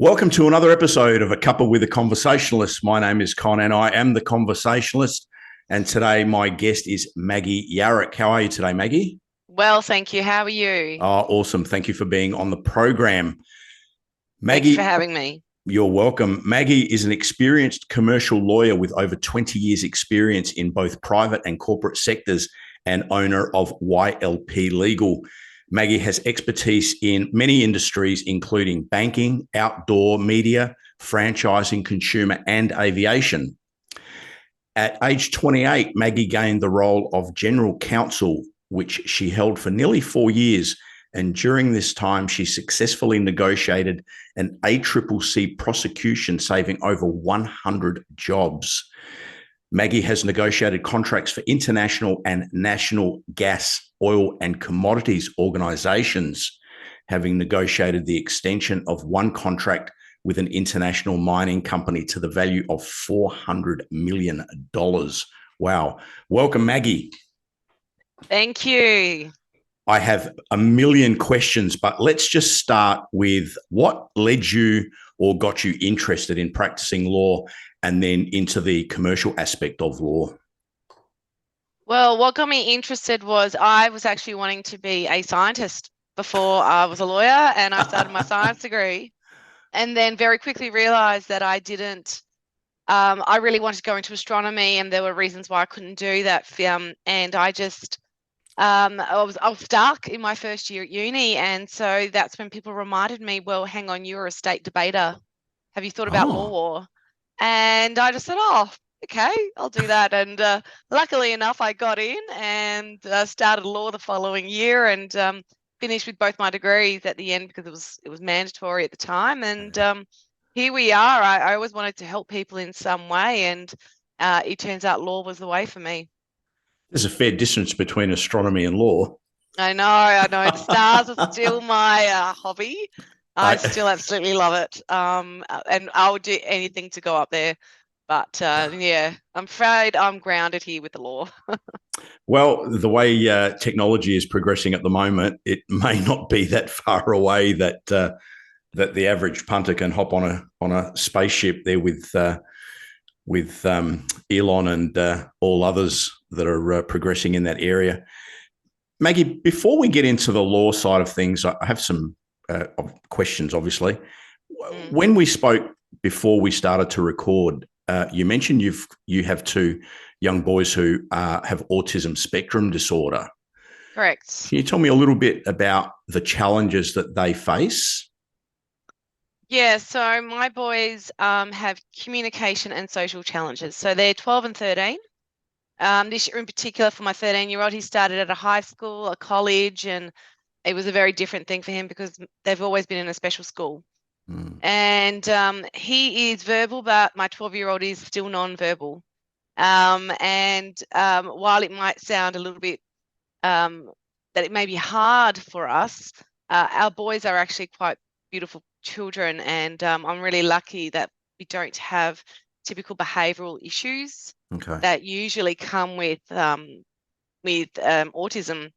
Welcome to another episode of A Cuppa with a Conversationalist. My name is Con and I am the Conversationalist. And today my guest is Maggie Yarak. How are you today, Maggie? Well, thank you. How are you? Oh, awesome. Thank you for being on the program. Thank you for Maggie, having me. you're welcome. Maggie is an experienced commercial lawyer with over 20 years experience in both private and corporate sectors and owner of YLP Legal. Maggie has expertise in many industries, including banking, outdoor media, franchising, consumer, and aviation. At age 28, Maggie gained the role of general counsel, which she held for nearly 4 years. And during this time, she successfully negotiated an ACCC prosecution, saving over 100 jobs. Maggie has negotiated contracts for international and national gas, oil, and commodities organizations, having negotiated the extension of one contract with an international mining company to the value of $400 million. Wow. Welcome, Maggie. Thank you. I have a million questions, but let's just start with what led you or got you interested in practicing law and then into the commercial aspect of law. Well, what got me interested was I was actually wanting to be a scientist before I was a lawyer, and I started my science degree and then very quickly realized that I didn't. I really wanted to go into astronomy, and there were reasons why I couldn't do that. And I just I was stuck in my first year at uni, and so that's when people reminded me, well, hang on, you're a state debater. Have you thought about Oh, law? And I just said, oh, okay, I'll do that. And luckily enough, I got in and started law the following year, and finished with both my degrees at the end because it was mandatory at the time. And here we are. I always wanted to help people in some way, and it turns out law was the way for me. there's a fair distance between astronomy and law. I know, I know. The stars are still my hobby. I I, still absolutely love it. And I would do anything to go up there. But yeah, I'm afraid I'm grounded here with the law. well, the way technology is progressing at the moment, it may not be that far away that the average punter can hop on a spaceship there with Elon and all others that are progressing in that area. Maggie, before we get into the law side of things, I have some questions, obviously. Mm, When we spoke before we started to record, you mentioned you have two young boys who have autism spectrum disorder. correct. Can you tell me a little bit about the challenges that they face? Yeah, so my boys have communication and social challenges. So they're 12 and 13. This year in particular, for my 13-year-old, he started at a high school, a college, and it was a very different thing for him because they've always been in a special school. Mm, And he is verbal, but my 12-year-old is still non-verbal. And while it might sound a little bit um, that it may be hard for us, our boys are actually quite beautiful children, and I'm really lucky that we don't have typical behavioural issues okay. that usually come with autism.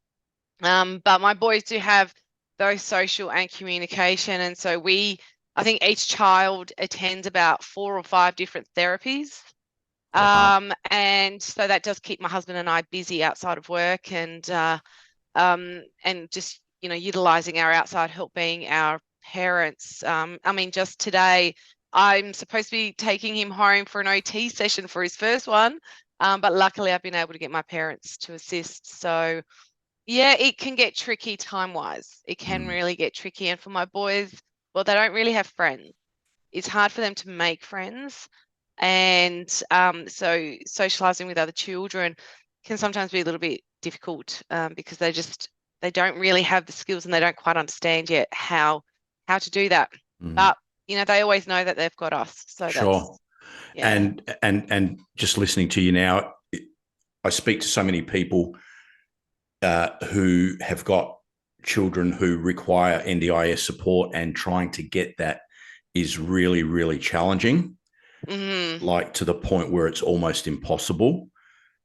But my boys do have both social and communication, and so I think each child attends about 4 or 5 different therapies. Wow. And so that does keep my husband and I busy outside of work, and just utilizing our outside help being our parents. I mean, just today I'm supposed to be taking him home for an OT session for his first one, but luckily I've been able to get my parents to assist. So yeah, it can get tricky time-wise. It can Mm, really get tricky. And for my boys, well, they don't really have friends. It's hard for them to make friends. And so socializing with other children can sometimes be a little bit difficult because they don't really have the skills and they don't quite understand yet how to do that. mm, But they always know that they've got us. So sure. that's yeah. And just listening to you now, I speak to so many people who have got children who require NDIS support, and trying to get that is really, really challenging, Hmm. like to the point where it's almost impossible.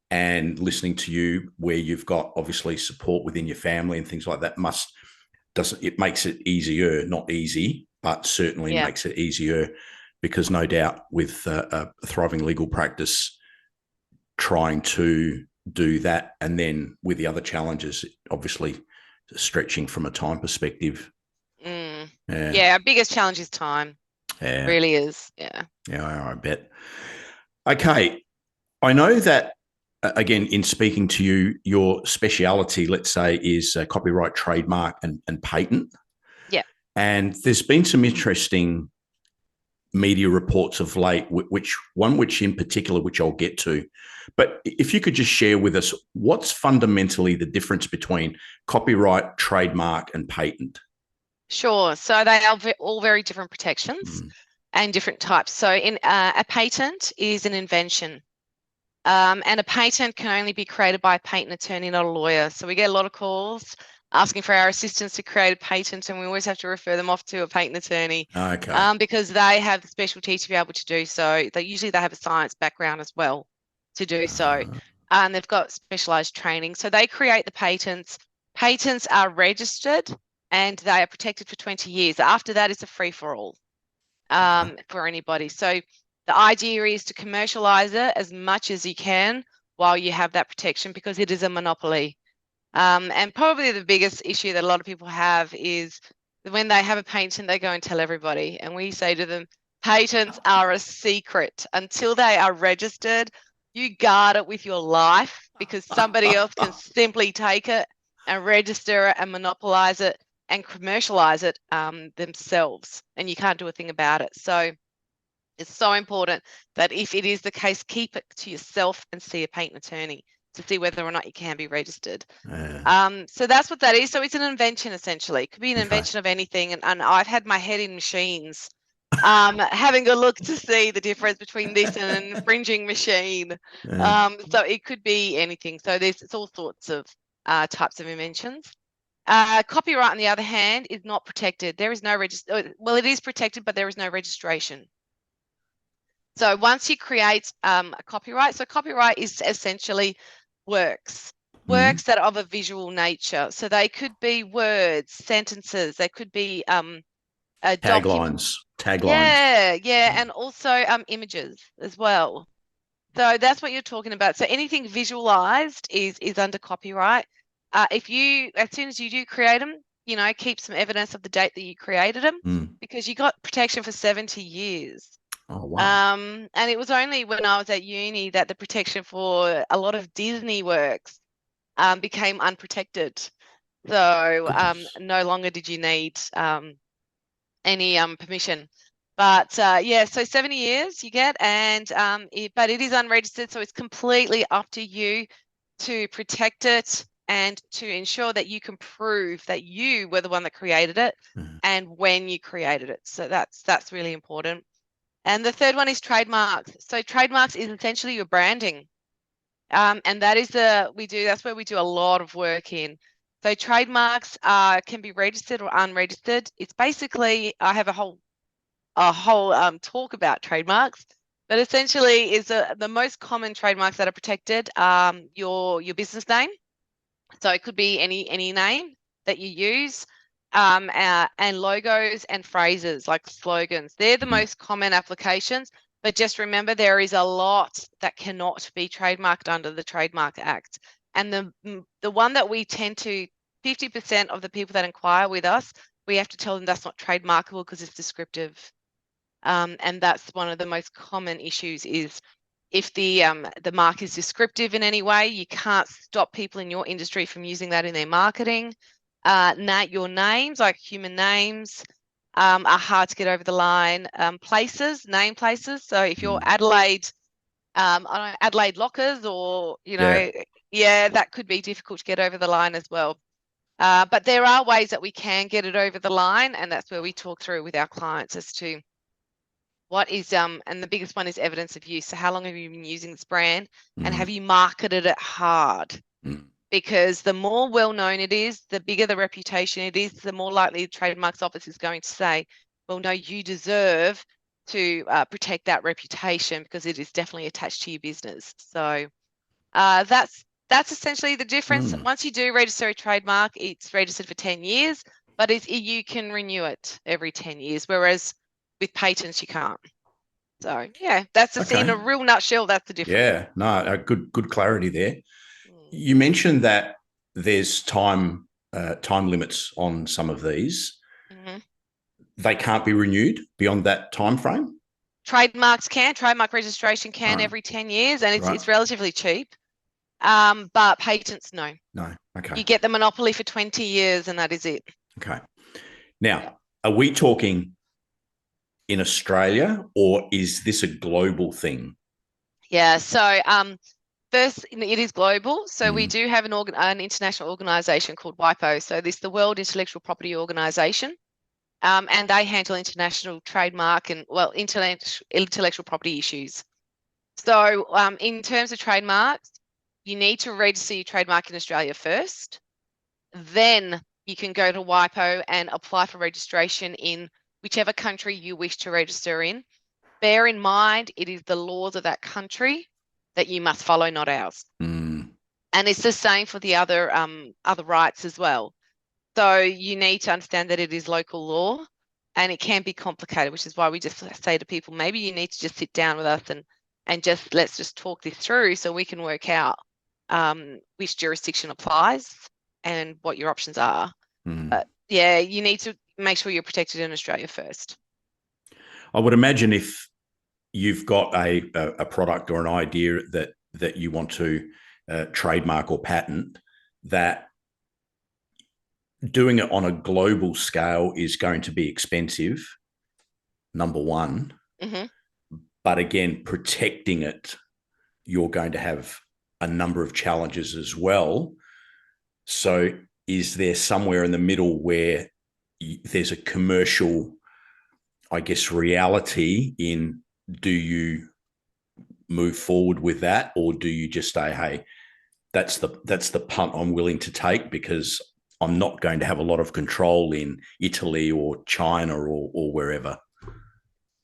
And listening to you, where you've got obviously support within your family and things like that, makes it easier, not easy. but certainly Yeah. makes it easier, because no doubt with a thriving legal practice, trying to do that, and then with the other challenges, obviously stretching from a time perspective. Yeah, our biggest challenge is time. Yeah. Really is. Yeah. Yeah, I bet. Okay. I know that, again, in speaking to you, your speciality, let's say, is copyright, trademark, and patent. Yeah. And there's been some interesting media reports of late, which in particular, which I'll get to. But if you could just share with us, what's fundamentally the difference between copyright, trademark, and patent? Sure. So they are all very different protections and different types. So in a patent is an invention. And a patent can only be created by a patent attorney, not a lawyer. So we get a lot of calls asking for our assistance to create a patent, and we always have to refer them off to a patent attorney because they have the specialty to be able to do so. Usually they have a science background as well to do so. And they've got specialized training. So they create the patents. Patents are registered and they are protected for 20 years. After that, it's a free-for-all for anybody. So the idea is to commercialize it as much as you can while you have that protection, because it is a monopoly. And probably the biggest issue that a lot of people have is when they have a patent, they go and tell everybody. And we say to them, patents are a secret. Until they are registered, you guard it with your life, because somebody else can simply take it and register it and monopolize it and commercialize it themselves. And you can't do a thing about it. So it's so important that if it is the case, keep it to yourself and see a patent attorney to see whether or not you can be registered. So that's what that is. So it's an invention, essentially. It could be an invention of anything. And I've had my head in machines, having a look to see the difference between this and an infringing machine. So it could be anything. So it's all sorts of types of inventions. Copyright, on the other hand, is not protected. There is no well, it is protected, but there is no registration. So once you create a copyright, so copyright is essentially works that are of a visual nature. So they could be words, sentences, they could be taglines. Yeah, and also images as well. So that's what you're talking about. So anything visualized is under copyright. If you, as soon as you do create them, keep some evidence of the date that you created them, because you got protection for 70 years. Oh, wow. And it was only when I was at uni that the protection for a lot of Disney works became unprotected. So no longer did you need any permission. But yeah, so 70 years you get, and but it is unregistered, so it's completely up to you to protect it and to ensure that you can prove that you were the one that created it and when you created it. So that's really important. And the third one is trademarks. So trademarks is essentially your branding. And that is that's where we do a lot of work in. So trademarks can be registered or unregistered. It's basically, I have a whole talk about trademarks, but essentially is the most common trademarks that are protected, your business name. So it could be any name that you use, and logos and phrases like slogans. They're the most common applications, but just remember there is a lot that cannot be trademarked under the Trademark Act. And the one that we tend to, 50% of the people that inquire with us, we have to tell them that's not trademarkable because it's descriptive. And that's one of the most common issues is if the mark is descriptive in any way, you can't stop people in your industry from using that in their marketing. Your names, like human names, are hard to get over the line. Name places. So if you're Adelaide, Adelaide Lockers, or that could be difficult to get over the line as well. But there are ways that we can get it over the line, and that's where we talk through with our clients as to what is and the biggest one is evidence of use. So how long have you been using this brand, and have you marketed it hard? Because the more well-known it is, the bigger the reputation it is, the more likely the Trademarks Office is going to say, well, no, you deserve to protect that reputation because it is definitely attached to your business. So that's essentially the difference. Once you do register a trademark, it's registered for 10 years. but you can renew it every 10 years, whereas with patents you can't. So yeah, that's the thing. In a real nutshell, that's the difference. Yeah, no, good clarity there. Mm. You mentioned that there's time limits on some of these. Mm-hmm. They can't be renewed beyond that time frame. Trademark registration can every 10 years, and it's relatively cheap. But patents, no. No. Okay. You get the monopoly for 20 years and that is it. Okay. Now, are we talking in Australia or is this a global thing? Yeah. So first, it is global. So we do have an international organization called WIPO. So this is the World Intellectual Property Organization. And they handle international trademark and, well, intellectual property issues. So in terms of trademarks, you need to register your trademark in Australia first. Then you can go to WIPO and apply for registration in whichever country you wish to register in. Bear in mind, it is the laws of that country that you must follow, not ours. Mm. And it's the same for the other rights as well. So you need to understand that it is local law and it can be complicated, which is why we just say to people, maybe you need to just sit down with us and just let's just talk this through so we can work out which jurisdiction applies and what your options are. But yeah, you need to make sure you're protected in Australia first. I would imagine if you've got a product or an idea that you want to trademark or patent, that doing it on a global scale is going to be expensive, number one. Mm-hmm. But again, protecting it, you're going to have a number of challenges as well. So is there somewhere in the middle where there's a commercial, I guess, reality in, do you move forward with that, or do you just say, hey, that's the punt I'm willing to take because I'm not going to have a lot of control in Italy or China or wherever?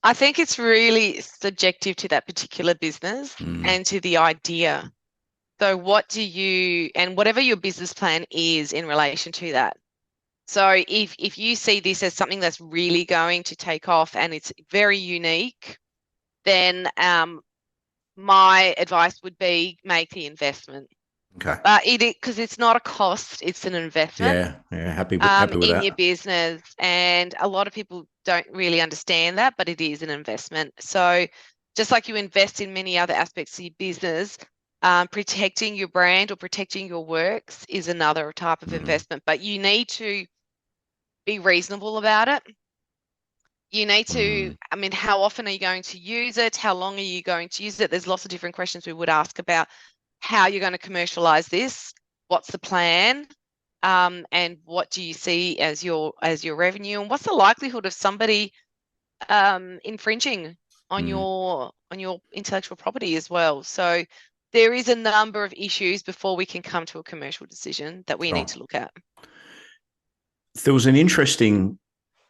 I think it's really subjective to that particular business and to the idea. So what do you, and whatever your business plan is in relation to that. So if you see this as something that's really going to take off and it's very unique, then my advice would be make the investment. Okay. But because it's not a cost, it's an investment. Yeah, happy with that. In your business, and a lot of people don't really understand that, but it is an investment. So just like you invest in many other aspects of your business, protecting your brand or protecting your works is another type of investment, but you need to be reasonable about it. You need to, I mean, how often are you going to use it? How long are you going to use it? There's lots of different questions we would ask about how you're going to commercialize this. What's the plan? And what do you see as your revenue? And what's the likelihood of somebody infringing on your intellectual property as well? So there is a number of issues before we can come to a commercial decision that we need to look at. There was an interesting,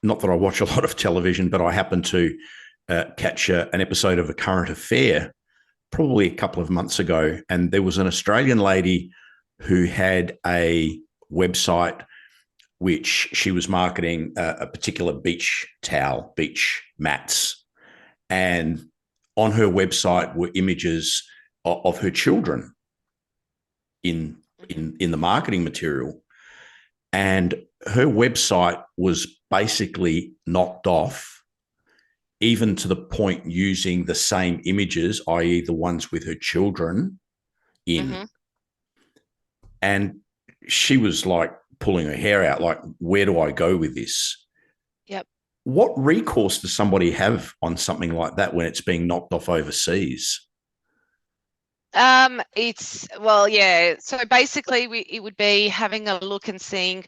not that I watch a lot of television, but I happened to catch an episode of A Current Affair probably a couple of months ago, and there was an Australian lady who had a website which she was marketing a particular beach towel, beach mats, and on her website were images of her children in the marketing material, and her website was basically knocked off, even to the point using the same images, i.e. the ones with her children in. And she was like pulling her hair out, like, where do I go with this? Yep. What recourse does somebody have on something like that when it's being knocked off overseas? Well, yeah. So basically it would be having a look and seeing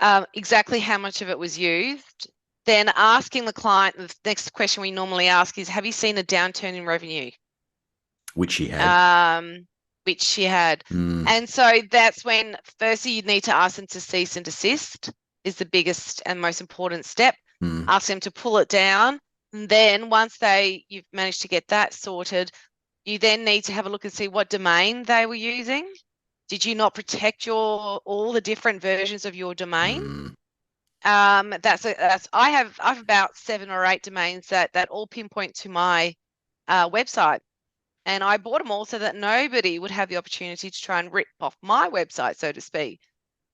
exactly how much of it was used. Then asking the client, the next question we normally ask is, have you seen a downturn in revenue? Which she had. Which she had. And so that's when firstly you need to ask them to cease and desist is the biggest and most important step. Ask them to pull it down. And then once you've managed to get that sorted, you then need to have a look and see what domain they were using. Did you not protect all the different versions of your domain? I have about 7 or 8 domains that all pinpoint to my website. And I bought them all so that nobody would have the opportunity to try and rip off my website, so to speak.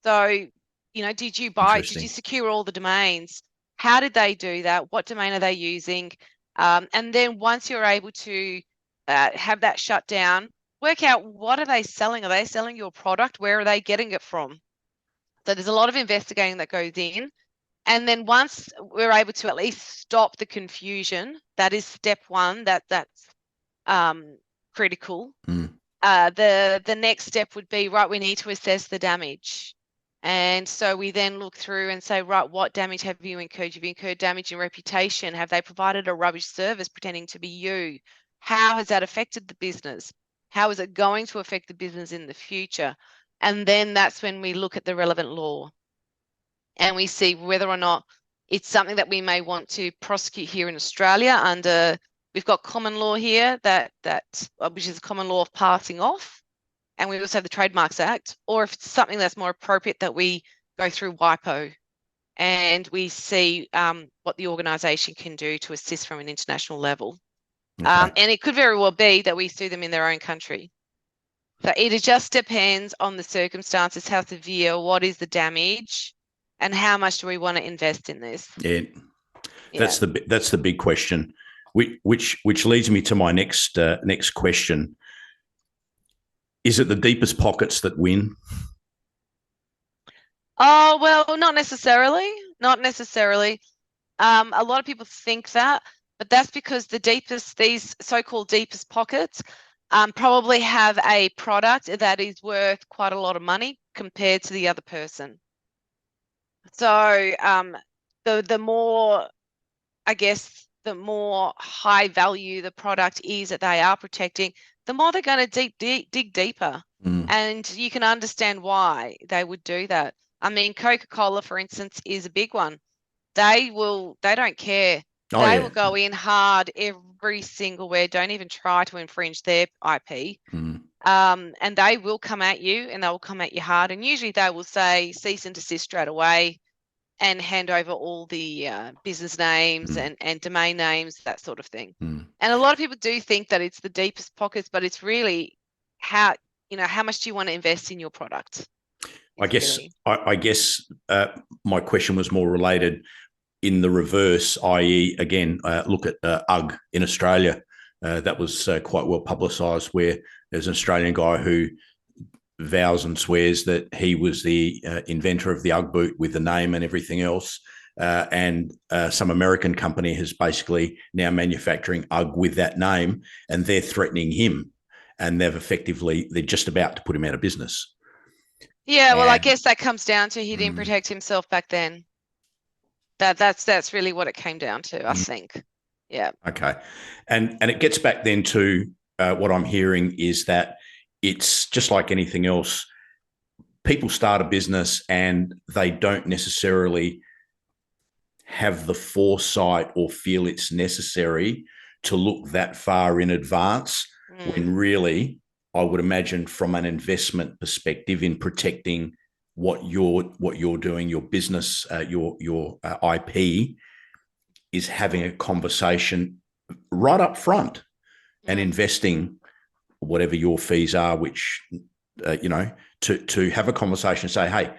So, did you secure all the domains? How did they do that? What domain are they using? And then once you're able to have that shut down, work out what are they selling? Are they selling your product? Where are they getting it from? So there's a lot of investigating that goes in. And then once we're able to at least stop the confusion, that is step one, that's critical. The next step would be, right, we need to assess the damage. And so we then look through and say, right, what damage have you incurred? You've incurred damage in reputation. Have they provided a rubbish service pretending to be you? How has that affected the business? How is it going to affect the business in the future? And then that's when we look at the relevant law and we see whether or not it's something that we may want to prosecute here in Australia under, we've got common law here which is common law of passing off. And we also have the Trademarks Act, or if it's something that's more appropriate that we go through WIPO and we see what the organisation can do to assist from an international level. Okay. And it could very well be that we sue them in their own country. So it just depends on the circumstances, how severe, what is the damage, and how much do we want to invest in this? Yeah, that's the big question, which leads me to my next question. Is it the deepest pockets that win? Oh, well, not necessarily. Not necessarily. A lot of people think that, but that's because these so-called deepest pockets probably have a product that is worth quite a lot of money compared to the other person. So the more, I guess, the more high value the product is that they are protecting, the more they're going to dig deeper. And you can understand why they would do that. I mean, Coca-Cola, for instance, is a big one. They don't care. They will go in hard every single where, don't even try to infringe their IP. And they will come at you and they will come at you hard. And usually they will say cease and desist straight away and hand over all the business names and domain names, that sort of thing. And a lot of people do think that it's the deepest pockets, but it's really how much do you want to invest in your product? I guess my question was more related in the reverse, i.e., again, look at UGG in Australia. That was quite well publicised, where there's an Australian guy who vows and swears that he was the inventor of the UGG boot with the name and everything else. And some American company has basically now manufacturing UGG with that name, and they're threatening him. And they're just about to put him out of business. Yeah, well, I guess that comes down to he didn't protect himself back then. That's really what it came down to, I think. Yeah. Okay. And it gets back then to what I'm hearing is that it's just like anything else. People start a business and they don't necessarily have the foresight or feel it's necessary to look that far in advance, when really, I would imagine, from an investment perspective in protecting what you're doing, your business, your IP, is having a conversation right up front and investing whatever your fees are, which to have a conversation and say, hey,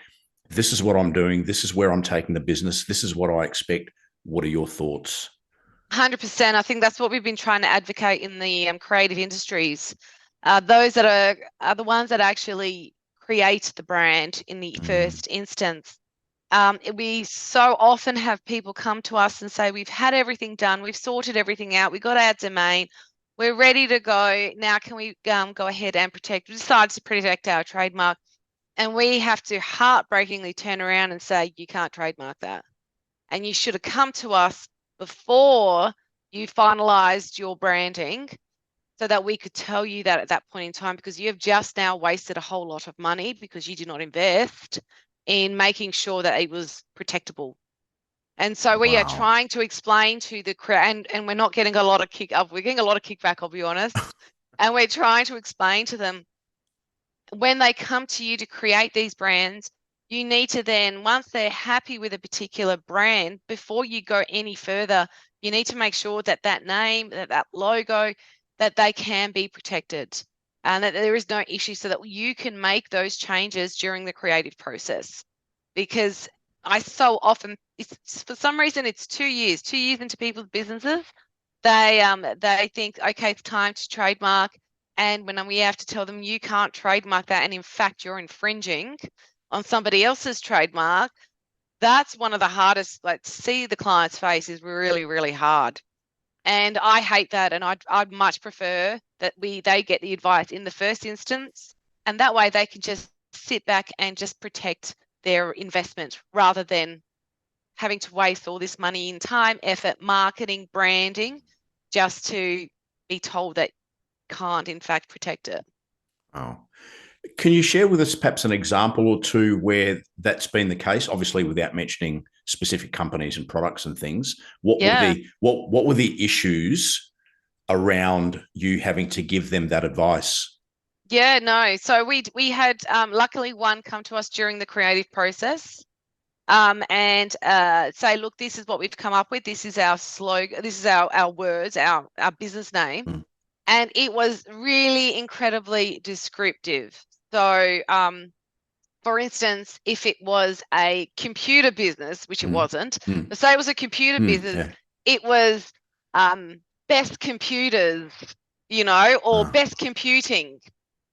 this is what I'm doing, this is where I'm taking the business, this is what I expect. What are your thoughts? 100%. I think that's what we've been trying to advocate in the creative industries. Those that are the ones that actually create the brand in the first instance. We so often have people come to us and say, we've had everything done, we've sorted everything out, we got our domain, we're ready to go. Now can we go ahead and we decided to protect our trademark, and we have to heartbreakingly turn around and say, you can't trademark that. And you should have come to us before you finalized your branding, so that we could tell you that at that point in time, because you have just now wasted a whole lot of money because you did not invest in making sure that it was protectable. And so we are trying to explain to the crowd, and we're not getting a lot of we're getting a lot of kickback, I'll be honest. And we're trying to explain to them, when they come to you to create these brands, you need to then, once they're happy with a particular brand, before you go any further, you need to make sure that that name, that logo, that they can be protected and that there is no issue, so that you can make those changes during the creative process. Because I so often, for some reason, it's 2 years into people's businesses. They think, okay, it's time to trademark. And when we have to tell them you can't trademark that, and in fact, you're infringing on somebody else's trademark, that's one of the hardest, like, to see the client's face is really, really hard. And I hate that. And I'd much prefer that they get the advice in the first instance. And that way they can just sit back and just protect their investment, rather than having to waste all this money in time, effort, marketing, branding, just to be told that can't in fact protect it. Oh. Can you share with us perhaps an example or two where that's been the case? Obviously, without mentioning specific companies and products and things. What were the issues around you having to give them that advice? Yeah, no. So we had luckily one come to us during the creative process, and say, look, this is what we've come up with. This is our slogan. This is our words, our business name. Mm. And it was really incredibly descriptive. So, for instance, if it was a computer business, which it wasn't, but say it was a computer business, it was best computers, or best computing.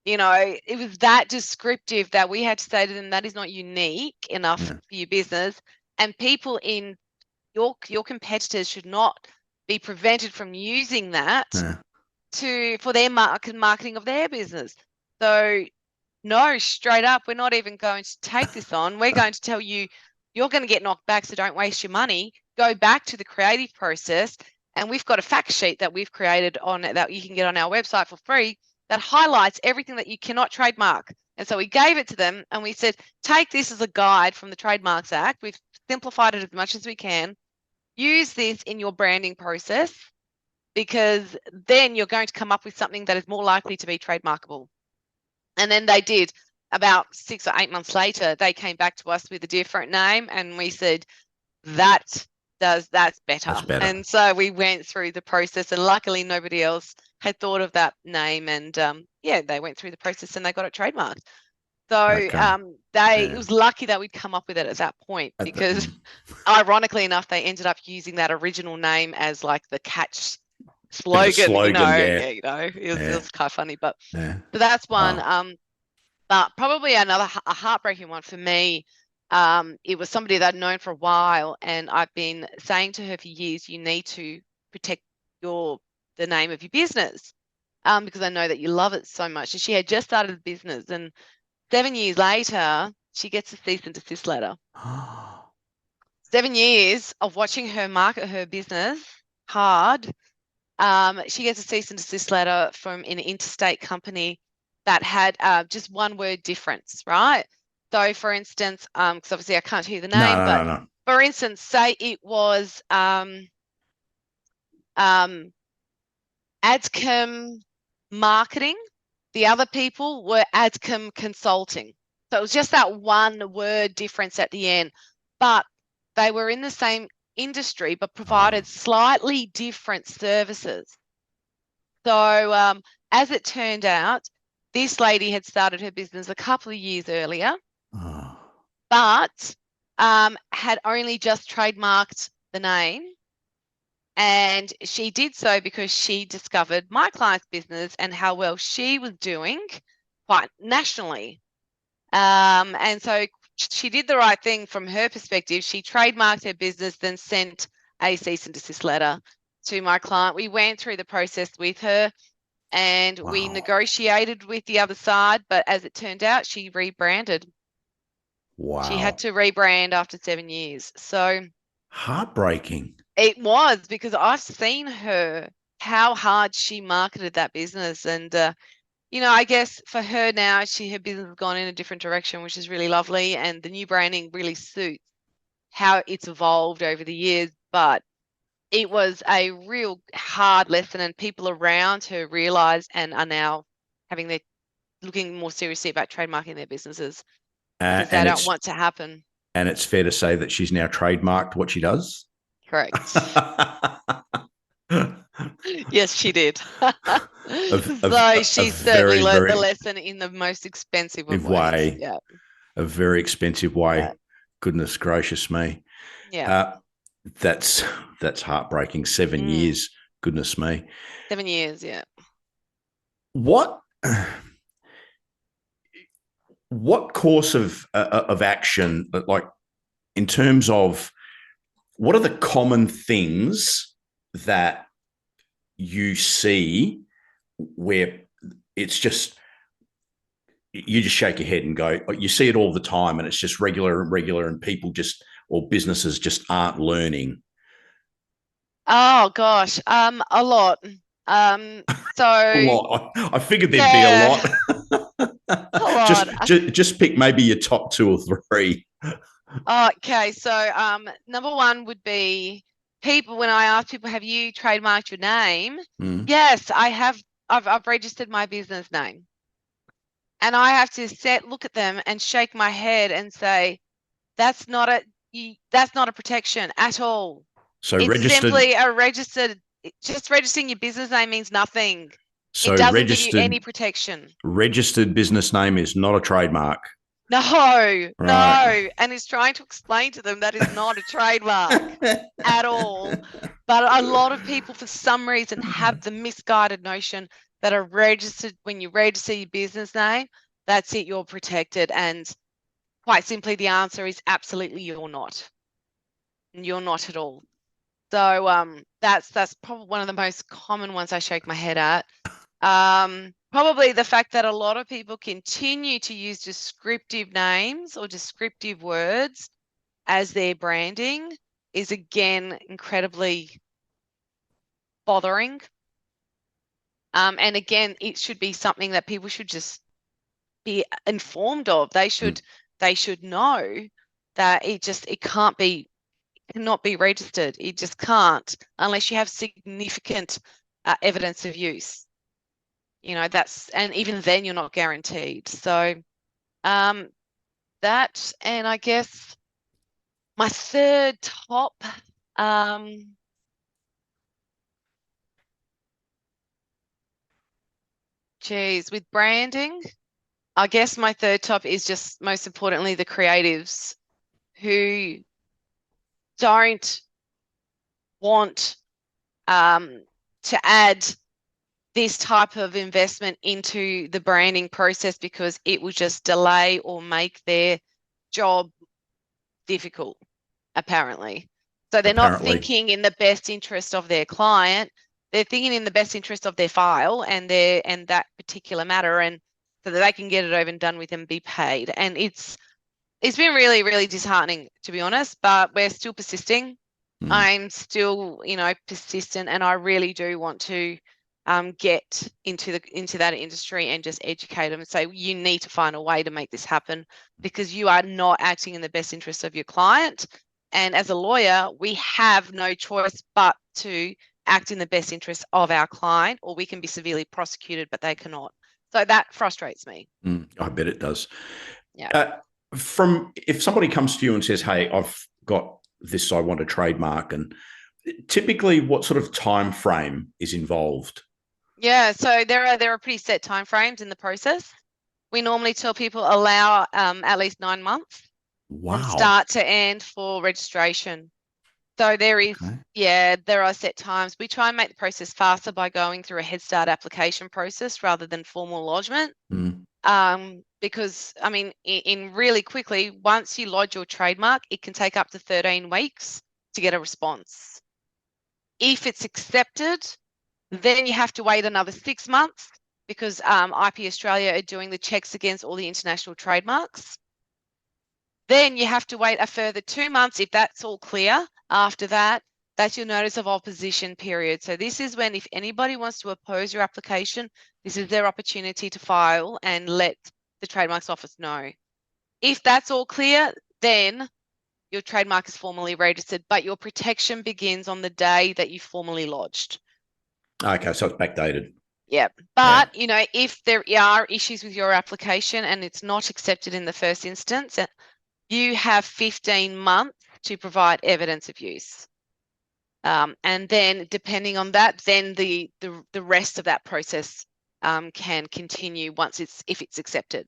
It was that descriptive that we had to say to them, that is not unique enough for your business, and people in your competitors should not be prevented from using that for their marketing of their business. So no, straight up, we're not even going to take this on. We're going to tell you, you're going to get knocked back, so don't waste your money. Go back to the creative process. And we've got a fact sheet that we've created that you can get on our website for free, that highlights everything that you cannot trademark. And so we gave it to them and we said, take this as a guide from the Trademarks Act. We've simplified it as much as we can. Use this in your branding process, because then you're going to come up with something that is more likely to be trademarkable. And then they did. About 6 or 8 months later, they came back to us with a different name, and we said, that's better. That's better. And so we went through the process, and luckily nobody else had thought of that name. And they went through the process and they got it trademarked. So it was lucky that we'd come up with it at that point, because ironically enough, they ended up using that original name as like the catch slogan. It was kind of funny, but so that's one. But probably a heartbreaking one for me. It was somebody that I'd known for a while, and I've been saying to her for years, you need to protect the name of your business, because I know that you love it so much. And she had just started the business, and 7 years later, she gets a cease and desist letter. 7 years of watching her market her business hard. She gets a cease and desist letter from an interstate company that had just one word difference, right? So, for instance, because obviously I can't hear the name, but for instance, say it was Adscom Marketing. The other people were Adscom Consulting. So it was just that one word difference at the end, but they were in the same industry but provided slightly different services. So as it turned out, this lady had started her business a couple of years earlier, but had only just trademarked the name. And she did so because she discovered my client's business and how well she was doing quite nationally. And so she did the right thing from her perspective. She trademarked her business, then sent a cease and desist letter to my client. We went through the process with her, and we negotiated with the other side. But as it turned out, she rebranded. Wow. She had to rebrand after 7 years. So heartbreaking. It was, because I've seen her, how hard she marketed that business. And, I guess for her now, her business has gone in a different direction, which is really lovely. And the new branding really suits how it's evolved over the years. But it was a real hard lesson, and people around her realized and are now looking more seriously about trademarking their businesses. because they and don't it's want to happen. and it's fair to say that she's now trademarked what she does. Correct. Yes, she did. a So she certainly very, learnt the very lesson in the most expensive of ways. way, Yeah. a very expensive Yeah. way. Goodness gracious me. Yeah. Uh, that's heartbreaking. 7 years. Goodness me. 7 years. Yeah. What course of action, like in terms of what are the common things that you see where it's just you just shake your head and go, you see it all the time, and it's just regular and regular, and people just or businesses just aren't learning. Oh gosh, a lot. A So lot. I figured there'd be a yeah, lot. a lot. Just pick maybe your top two or three. Okay, so number one would be people. When I ask people, have you trademarked your name? Mm. Yes, I have. I've registered my business name, and I have to look at them and shake my head and say, that's not a protection at all. So It's registered. simply just registering your business name means nothing. It So doesn't give you any protection. registered business name is not a trademark. No, Right. no. And it's trying to explain to them that is not a trademark at all. But a lot of people, for some reason, have the misguided notion that when you register your business name, that's it, you're protected. And quite simply, the answer is absolutely you're not. You're not at all. So that's probably one of the most common ones I shake my head at. Probably the fact that a lot of people continue to use descriptive names or descriptive words as their branding is again incredibly bothering. And again, it should be something that people should just be informed of. They should know that it cannot be registered. It just can't unless you have significant evidence of use. And even then you're not guaranteed. So that, and I guess my third top, with branding, I guess my third top is just most importantly the creatives who don't want to add this type of investment into the branding process because it will just delay or make their job difficult, apparently. So they're not Apparently. thinking in the best interest of their client. They're thinking in the best interest of their file and that particular matter, and so that they can get it over and done with and be paid. And it's been really, really disheartening, to be honest, but we're still persisting. I'm still, persistent, and I really do want to get into that industry and just educate them and say you need to find a way to make this happen because you are not acting in the best interest of your client. And as a lawyer, we have no choice but to act in the best interest of our client, or we can be severely prosecuted, but they cannot. So that frustrates me. I bet it does. Yeah. If somebody comes to you and says, "Hey, I've got this, I want to trademark," and typically, what sort of time frame is involved? Yeah, so there are pretty set timeframes in the process. We normally tell people allow at least 9 months from Wow. start to end for registration. So Okay. there are set times. We try and make the process faster by going through a Head Start application process rather than formal lodgement. Because, I mean, in really quickly, once you lodge your trademark, it can take up to 13 weeks to get a response. If it's accepted, then you have to wait another 6 months because IP Australia are doing the checks against all the international trademarks. Then you have to wait a further 2 months if that's all clear. After that, that's your notice of opposition period. So this is when if anybody wants to oppose your application, this is their opportunity to file and let the Trademarks Office know. If that's all clear, then your trademark is formally registered, but your protection begins on the day that you formally lodged. Okay, so it's backdated. Yeah. Yeah. But, if there are issues with your application and it's not accepted in the first instance, you have 15 months to provide evidence of use. And then depending on that, then the rest of that process can continue if it's accepted.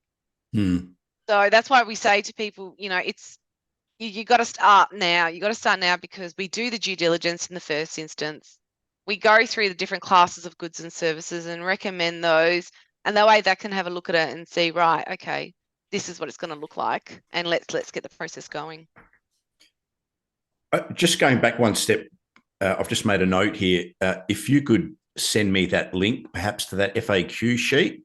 So that's why we say to people, you got to start now. You got to start now because we do the due diligence in the first instance. We go through the different classes of goods and services and recommend those. And that way they can have a look at it and see, right, okay, this is what it's going to look like. And let's get the process going. Just going back one step, I've just made a note here. If you could send me that link, perhaps to that FAQ sheet.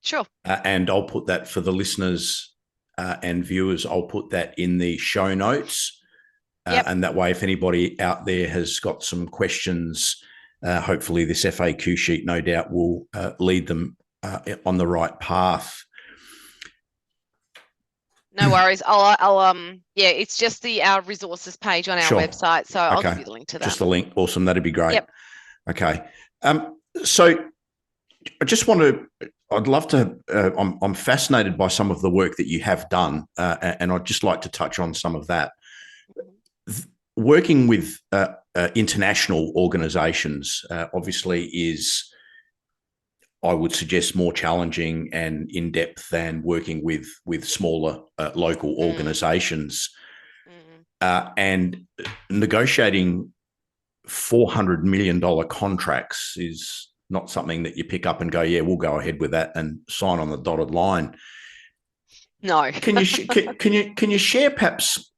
Sure. And I'll put that for the listeners and viewers. I'll put that in the show notes. Yep. And that way, if anybody out there has got some questions, hopefully this FAQ sheet, no doubt, will lead them on the right path. No worries. It's just our resources page on our website. So I'll give you the link to that. Just the link. Awesome. That'd be great. Yep. Okay. So I just want to, I'd love to, I'm fascinated by some of the work that you have done, and I'd just like to touch on some of that. Working with international organizations obviously is, I would suggest, more challenging and in-depth than working with smaller local organizations. And negotiating $400 million contracts is not something that you pick up and go, yeah, we'll go ahead with that and sign on the dotted line. No. Can you share perhaps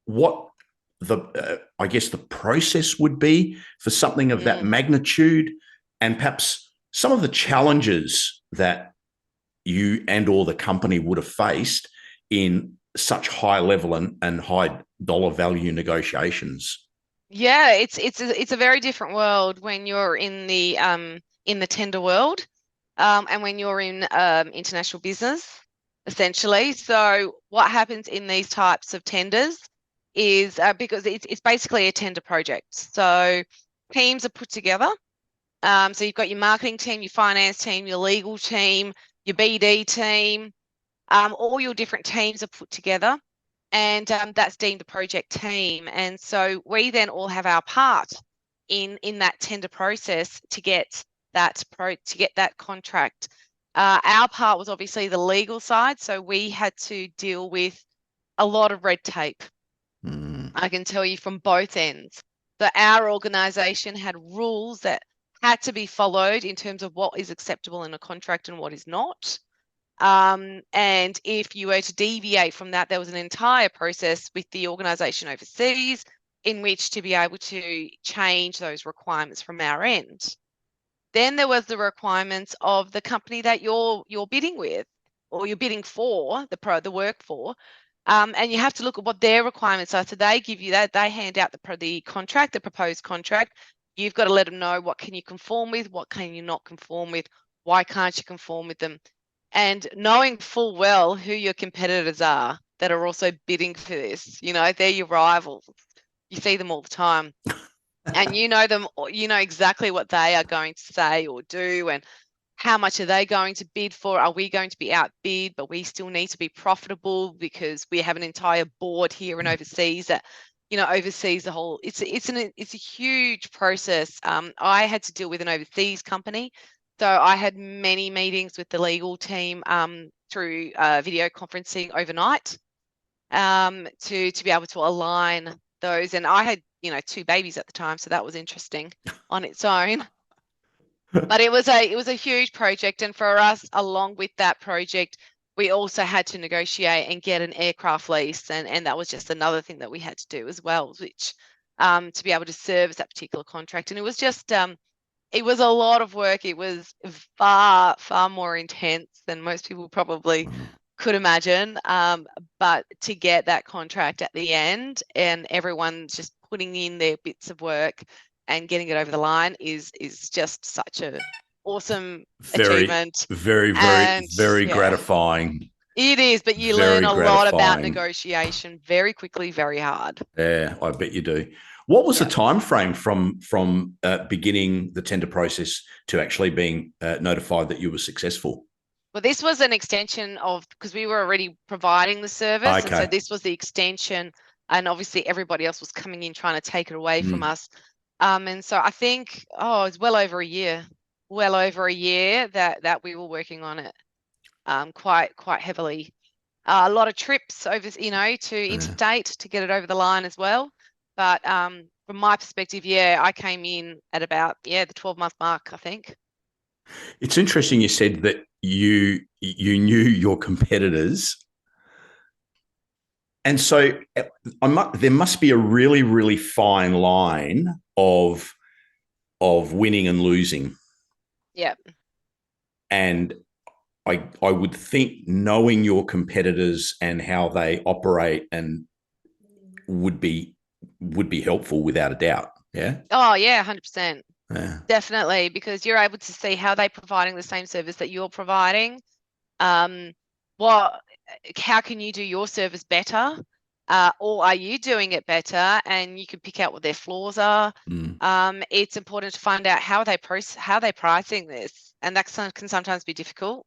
what I guess the process would be for something of that magnitude, and perhaps some of the challenges that you and or the company would have faced in such high level and high dollar value negotiations? Yeah, it's a very different world when you're in the tender world, and when you're in international business, essentially. So what happens in these types of tenders is because it's basically a tender project. So teams are put together. So you've got your marketing team, your finance team, your legal team, your BD team, all your different teams are put together. And that's deemed a project team. And so we then all have our part in that tender process to get that contract. Our part was obviously the legal side. So we had to deal with a lot of red tape. I can tell you from both ends. So our organization had rules that had to be followed in terms of what is acceptable in a contract and what is not. And if you were to deviate from that, there was an entire process with the organization overseas in which to be able to change those requirements from our end. Then there was the requirements of the company that you're bidding with, or you're bidding for, the work for. And you have to look at what their requirements are. So they give you that, they hand out the contract, the proposed contract. You've got to let them know what can you conform with, what can you not conform with, why can't you conform with them. And knowing full well who your competitors are that are also bidding for this, they're your rivals. You see them all the time. And you know them, you know exactly what they are going to say or do, and how much are they going to bid for? Are we going to be outbid, but we still need to be profitable because we have an entire board here and overseas that, oversees the whole. It's a huge process. I had to deal with an overseas company, so I had many meetings with the legal team through video conferencing overnight to be able to align those. And I had 2 babies at the time, so that was interesting on its own. But it was a huge project, and for us, along with that project, we also had to negotiate and get an aircraft lease, and that was just another thing that we had to do as well, which to be able to service that particular contract. And it was just it was a lot of work. It was far more intense than most people probably could imagine. But to get that contract at the end and everyone's just putting in their bits of work and getting it over the line is just such a awesome achievement. Very gratifying. It is, but you learn a lot about negotiation very quickly, very hard. Yeah, I bet you do. What was the time frame from beginning the tender process to actually being notified that you were successful? Well, this was an extension of, because we were already providing the service. And so Okay. this was the extension. And obviously everybody else was coming in trying to take it away from Mm. us. And so I think, it's well over a year that we were working on it, quite heavily. A lot of trips over, to interstate to get it over the line as well. But from my perspective, I came in at about, the 12-month mark, I think. It's interesting you said that you knew your competitors, and so there must be a really, really fine line of winning and losing. Yeah. And I would think knowing your competitors and how they operate and would be helpful without a doubt. Yeah. Oh, yeah, 100%. Yeah. Definitely, because you're able to see how they're providing the same service that you're providing. Um, what, how can you do your service better? Or are you doing it better? And you can pick out what their flaws are. Mm. It's important to find out how they're pricing this, and that can sometimes be difficult.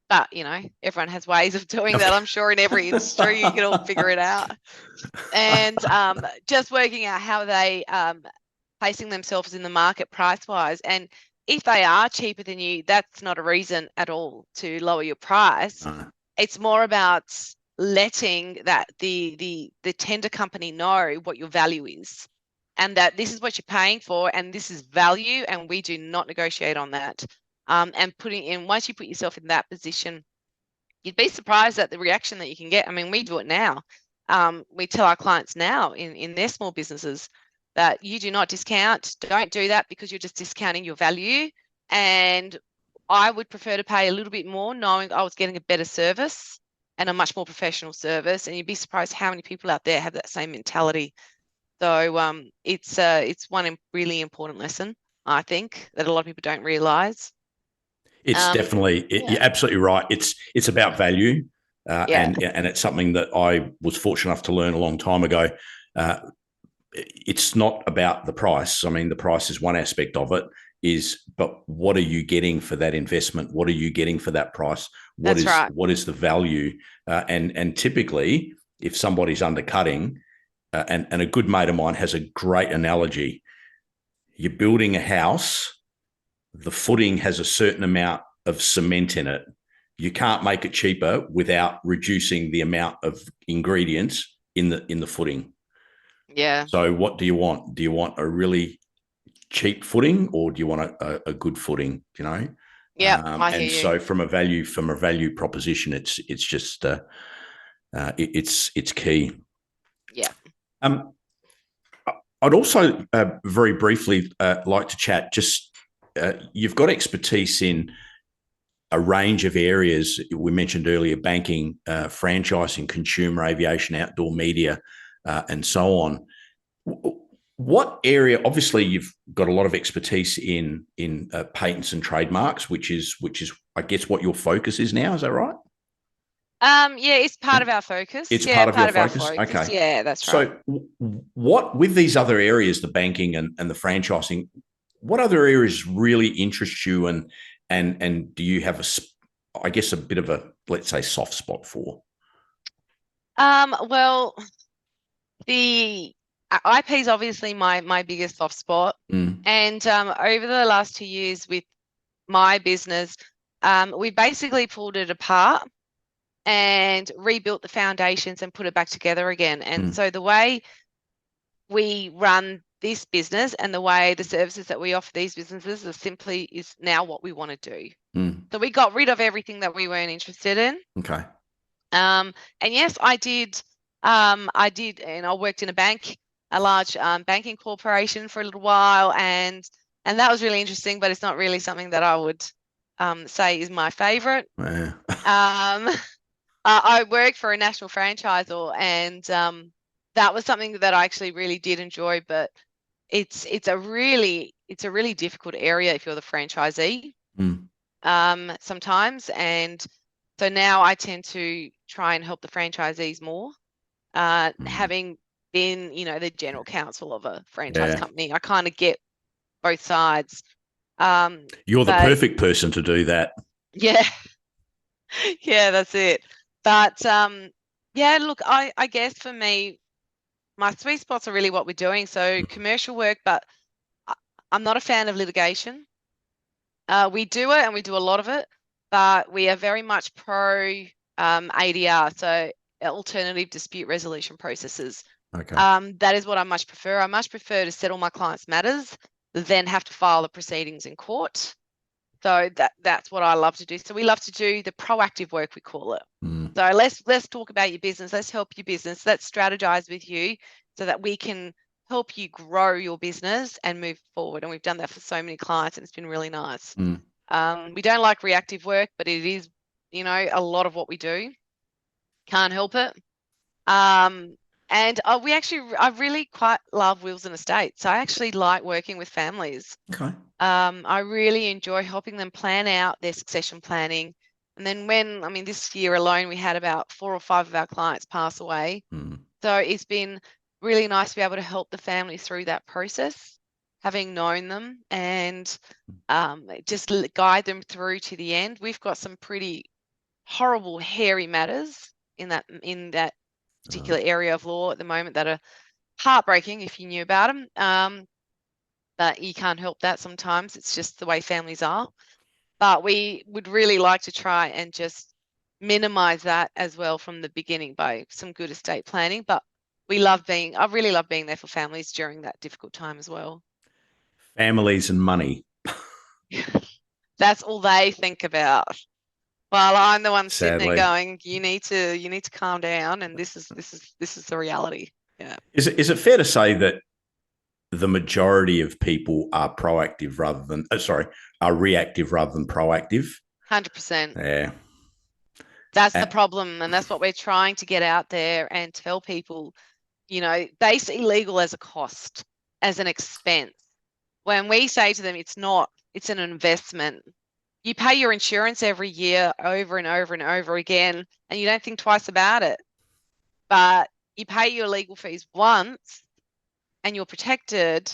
But everyone has ways of doing that. I'm sure in every industry you can all figure it out. And just working out how they placing themselves in the market price-wise. And if they are cheaper than you, that's not a reason at all to lower your price. It's more about letting that the tender company know what your value is, and that this is what you're paying for, and this is value, and we do not negotiate on that. And once you put yourself in that position, you'd be surprised at the reaction that you can get. I mean, we do it now. We tell our clients now in their small businesses that you do not discount. Don't do that, because you're just discounting your value. And I would prefer to pay a little bit more knowing I was getting a better service and a much more professional service. And you'd be surprised how many people out there have that same mentality. So it's one really important lesson, I think, that a lot of people don't realize. It's definitely, you're absolutely right. It's about value, and it's something that I was fortunate enough to learn a long time ago. It's not about the price. I mean, the price is one aspect of it, but what are you getting for that investment? What are you getting for that price? What is the value? And typically, if somebody's undercutting, and a good mate of mine has a great analogy. You're building a house, the footing has a certain amount of cement in it. You can't make it cheaper without reducing the amount of ingredients in the footing. Yeah. So what do you want? Do you want a really cheap footing, or do you want a good footing? Yeah, I hear and you. so from a value proposition, it's just it's key. Yeah. I'd also very briefly like to chat. Just you've got expertise in a range of areas. We mentioned earlier banking, franchising, consumer, aviation, outdoor media, and so on. What area? Obviously, you've got a lot of expertise in patents and trademarks, which is I guess what your focus is now. Is that right? Yeah, it's part of our focus. It's part of your focus. Our focus. Okay. Yeah, that's right. So, what with these other areas, the banking and the franchising, what other areas really interest you, and do you have I guess a bit of a, let's say, soft spot for? Well, the IP is obviously my biggest soft spot. And over the last 2 years with my business, we basically pulled it apart and rebuilt the foundations and put it back together again. And so the way we run this business and the way the services that we offer these businesses is now what we want to do. So we got rid of everything that we weren't interested in. Okay. And yes, I did. And I worked in a large banking corporation for a little while, and that was really interesting. But it's not really something that I would say is my favorite. I worked for a national franchisor, and that was something that I actually really did enjoy. But it's a really difficult area if you're the franchisee sometimes. And so now I tend to try and help the franchisees more, having been, the general counsel of a franchise company. I kind of get both sides. You're the perfect person to do that. Yeah. Yeah, that's it. But yeah, look, I guess for me, my sweet spots are really what we're doing. So commercial work, but I'm not a fan of litigation. We do it and we do a lot of it, but we are very much pro ADR, so alternative dispute resolution processes. Okay. That is what I much prefer. I much prefer to settle my clients' matters than have to file the proceedings in court. So that's what I love to do. So we love to do the proactive work, we call it. So let's talk about your business. Let's help your business. Let's strategize with you so that we can help you grow your business and move forward. And we've done that for so many clients, and it's been really nice. We don't like reactive work, but it is, a lot of what we do. Can't help it. And I really quite love wills and estates. I actually like working with families. Okay. I really enjoy helping them plan out their succession planning. And then this year alone, we had about 4 or 5 of our clients pass away. So it's been really nice to be able to help the family through that process, having known them, and just guide them through to the end. We've got some pretty horrible, hairy matters in that particular area of law at the moment that are heartbreaking if you knew about them. But you can't help that sometimes. It's just the way families are. But we would really like to try and just minimize that as well from the beginning by some good estate planning. But I really love being there for families during that difficult time as well. Families and money. That's all they think about. Well, I'm the one sitting Sadly. there going, you need to calm down, and this is the reality. Yeah. Is it fair to say that the majority of people are reactive rather than proactive? 100%. Yeah. That's the problem, and that's what we're trying to get out there and tell people. They see legal as a cost, as an expense. When we say to them, it's not, it's an investment. You pay your insurance every year over and over and over again, and you don't think twice about it. But you pay your legal fees once and you're protected.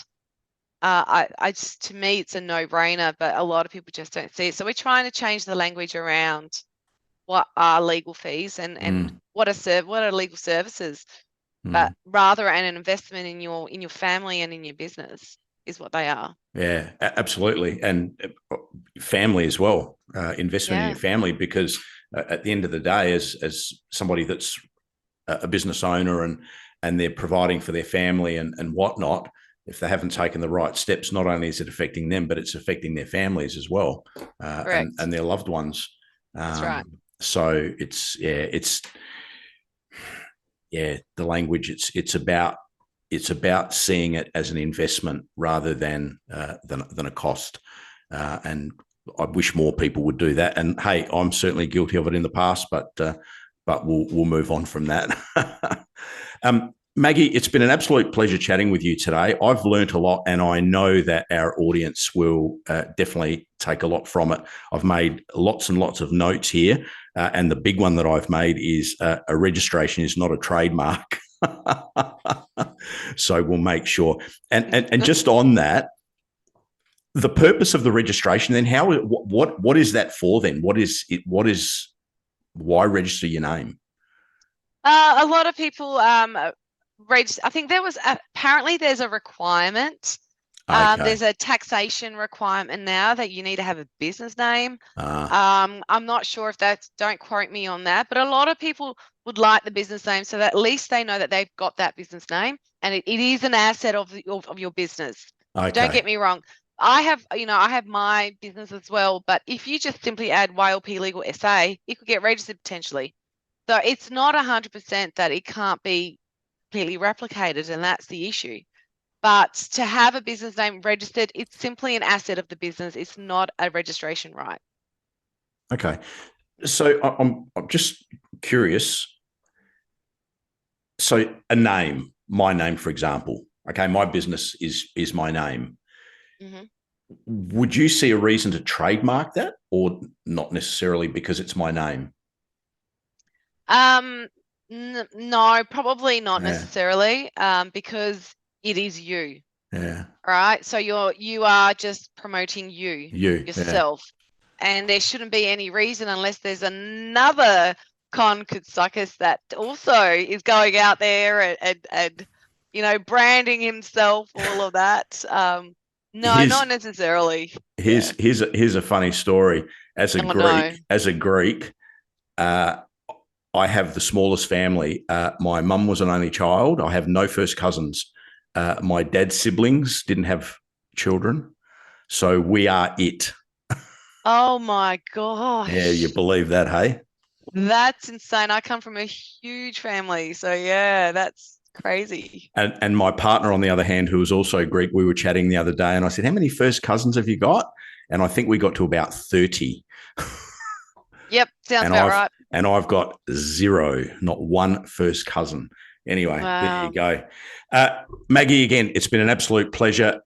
To me, it's a no-brainer, but a lot of people just don't see it. So we're trying to change the language around what are legal fees and what are legal services, but rather an investment in your family and in your business is what they are. Yeah, absolutely. And family as well, investment in your family, because at the end of the day, as somebody that's a business owner and they're providing for their family and whatnot, if they haven't taken the right steps, not only is it affecting them, but it's affecting their families as well, and their loved ones. That's right. So it's the language. It's about seeing it as an investment rather than a cost. And I wish more people would do that. And hey, I'm certainly guilty of it in the past, but we'll move on from that. Maggie, it's been an absolute pleasure chatting with you today. I've learnt a lot, and I know that our audience will definitely take a lot from it. I've made lots and lots of notes here, and the big one that I've made is a registration is not a trademark. So we'll make sure. And just on that, the purpose of the registration, then what is that for then? Why register your name? A lot of people register. I think apparently there's a requirement. Okay. There's a taxation requirement now that you need to have a business name. I'm not sure if don't quote me on that, but a lot of people would like the business name so that at least they know that they've got that business name and it is an asset of your business. Okay. So don't get me wrong. I have my business as well, but if you just simply add YLP Legal SA, it could get registered potentially. So it's not 100% that it can't be completely replicated, and that's the issue. But to have a business name registered, it's simply an asset of the business. It's not a registration right. Okay. So I'm just curious. So my name, for example. Okay, my business is my name. Mm-hmm. Would you see a reason to trademark that, or not necessarily because it's my name? No, probably not Yeah, necessarily, because it is you, yeah. right? So you are just promoting you, Yeah. yourself, and there shouldn't be any reason unless there's another succus that also is going out there and branding himself, all of that. No, not Here's necessarily. here's Yeah. here's a funny story. Oh no. As a Greek, uh, I have the smallest family. My mum was an only child. I have no first cousins. My dad's siblings didn't have children, so we are it. Oh my Yeah, you gosh. believe that, hey? That's insane. I come from a huge family, so yeah, that's crazy. And my partner, on the other hand, who was also Greek, we were chatting the other day, and I said, "How many first cousins have you got?" And I think we got to about 30. Yep, sounds and about I've right. and I've got zero, not one first cousin. Anyway, there you Wow. go. Maggie, again, it's been an absolute pleasure.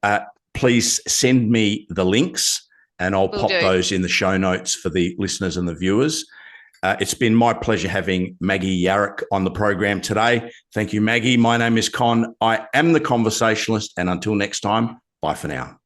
Please send me the links, and I'll Will pop do. those in the show notes for the listeners and the viewers. It's been my pleasure having Maggie Yarak on the program today. Thank you, Maggie. My name is Con. I am the Conversationalist, and until next time, bye for now.